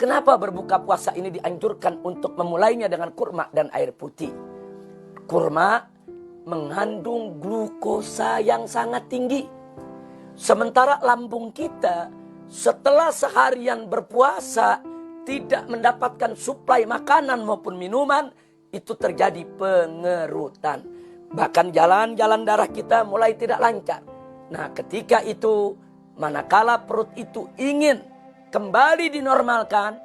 Kenapa berbuka puasa ini dianjurkan untuk memulainya dengan kurma dan air putih? Kurma mengandung glukosa yang sangat tinggi. Sementara lambung kita setelah seharian berpuasa tidak mendapatkan suplai makanan maupun minuman, itu terjadi pengerutan. Bahkan jalan-jalan darah kita mulai tidak lancar. Nah, ketika itu manakala perut itu ingin kembali dinormalkan,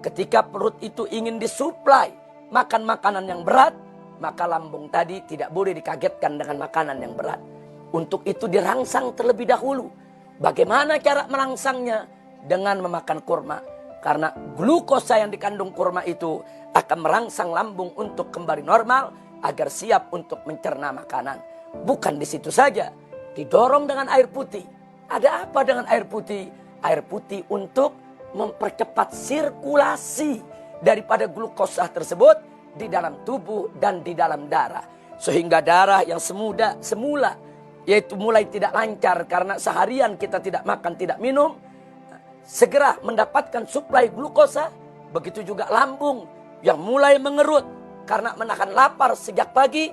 ketika perut itu ingin disuplai makan makanan yang berat, maka lambung tadi tidak boleh dikagetkan dengan makanan yang berat. Untuk itu dirangsang terlebih dahulu. Bagaimana cara merangsangnya? Dengan memakan kurma. Karena glukosa yang dikandung kurma itu akan merangsang lambung untuk kembali normal agar siap untuk mencerna makanan. Bukan di situ saja, didorong dengan air putih. Ada apa dengan air putih? Air putih untuk mempercepat sirkulasi daripada glukosa tersebut di dalam tubuh dan di dalam darah. Sehingga darah yang semula yaitu mulai tidak lancar karena seharian kita tidak makan, tidak minum, segera mendapatkan suplai glukosa. Begitu juga lambung yang mulai mengerut karena menahan lapar sejak pagi,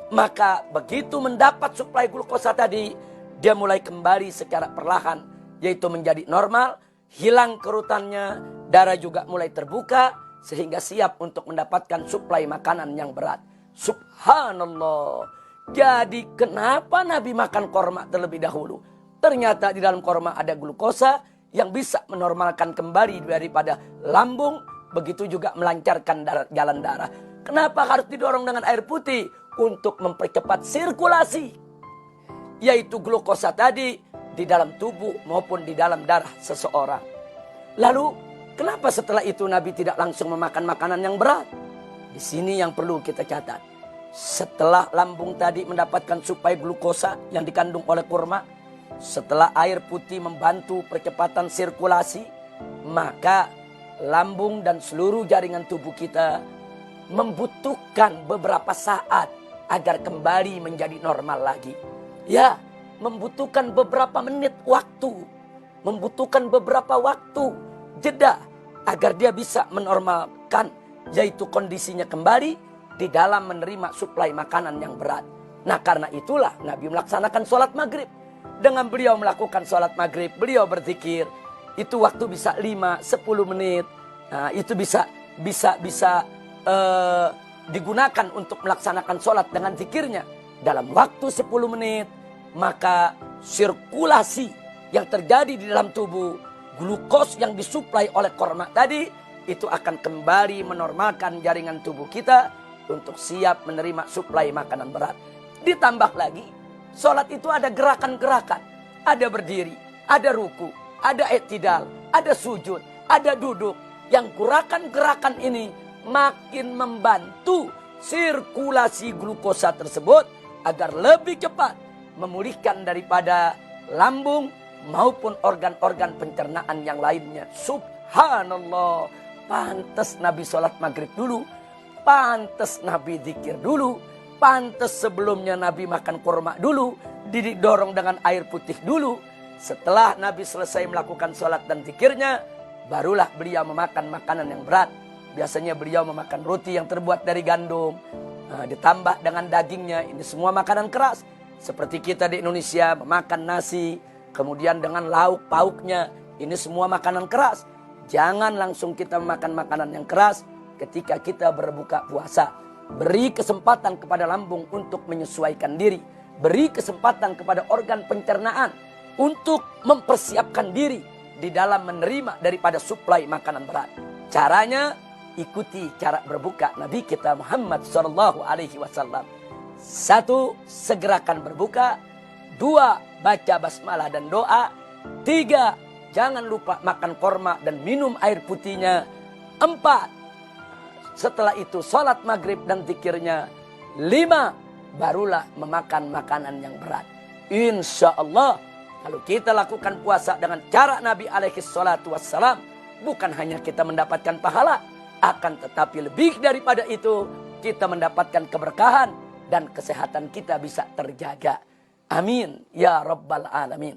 maka begitu mendapat suplai glukosa tadi, dia mulai kembali secara perlahan, yaitu menjadi normal, hilang kerutannya, darah juga mulai terbuka, sehingga siap untuk mendapatkan suplai makanan yang berat. Subhanallah. Jadi kenapa Nabi makan korma terlebih dahulu? Ternyata di dalam korma ada glukosa yang bisa menormalkan kembali daripada lambung, begitu juga melancarkan jalan darah. Kenapa harus didorong dengan air putih? Untuk mempercepat sirkulasi, yaitu glukosa tadi di dalam tubuh maupun di dalam darah seseorang. Lalu, kenapa setelah itu Nabi tidak langsung memakan makanan yang berat? Di sini yang perlu kita catat. Setelah lambung tadi mendapatkan suplai glukosa yang dikandung oleh kurma, setelah air putih membantu percepatan sirkulasi, maka lambung dan seluruh jaringan tubuh kita membutuhkan beberapa saat agar kembali menjadi normal lagi. Ya, membutuhkan beberapa menit waktu, membutuhkan beberapa waktu jeda agar dia bisa menormalkan, yaitu kondisinya kembali di dalam menerima suplai makanan yang berat. Nah, karena itulah Nabi melaksanakan sholat maghrib. Dengan beliau melakukan sholat maghrib, beliau berzikir. Itu waktu bisa 5-10 menit. Nah, itu bisa digunakan untuk melaksanakan sholat dengan zikirnya. Dalam waktu 10 menit, maka sirkulasi yang terjadi di dalam tubuh, glukos yang disuplai oleh korma tadi, itu akan kembali menormalkan jaringan tubuh kita untuk siap menerima suplai makanan berat. Ditambah lagi, sholat itu ada gerakan-gerakan. Ada berdiri, ada ruku, ada i'tidal, ada sujud, ada duduk. Yang gerakan-gerakan ini makin membantu sirkulasi glukosa tersebut agar lebih cepat memulihkan daripada lambung maupun organ-organ pencernaan yang lainnya. Subhanallah. Pantas Nabi sholat maghrib dulu, pantas Nabi zikir dulu, pantas sebelumnya Nabi makan kurma dulu, didorong dengan air putih dulu. Setelah Nabi selesai melakukan sholat dan zikirnya, barulah beliau memakan makanan yang berat. Biasanya beliau memakan roti yang terbuat dari gandum, ditambah dengan dagingnya. Ini semua makanan keras. Seperti kita di Indonesia memakan nasi, kemudian dengan lauk pauknya. Ini semua makanan keras. Jangan langsung kita memakan makanan yang keras ketika kita berbuka puasa. Beri kesempatan kepada lambung untuk menyesuaikan diri. Beri kesempatan kepada organ pencernaan untuk mempersiapkan diri di dalam menerima daripada suplai makanan berat. Caranya, ikuti cara berbuka Nabi kita Muhammad SAW. 1. Segerakan berbuka. 2. Baca basmalah dan doa. 3. Jangan lupa makan korma dan minum air putihnya. 4. Setelah itu sholat maghrib dan zikirnya. 5. Barulah memakan makanan yang berat. Insya Allah, kalau kita lakukan puasa dengan cara Nabi SAW, bukan hanya kita mendapatkan pahala, akan tetapi lebih daripada itu, kita mendapatkan keberkahan dan kesehatan kita bisa terjaga. Amin ya Rabbal Alamin.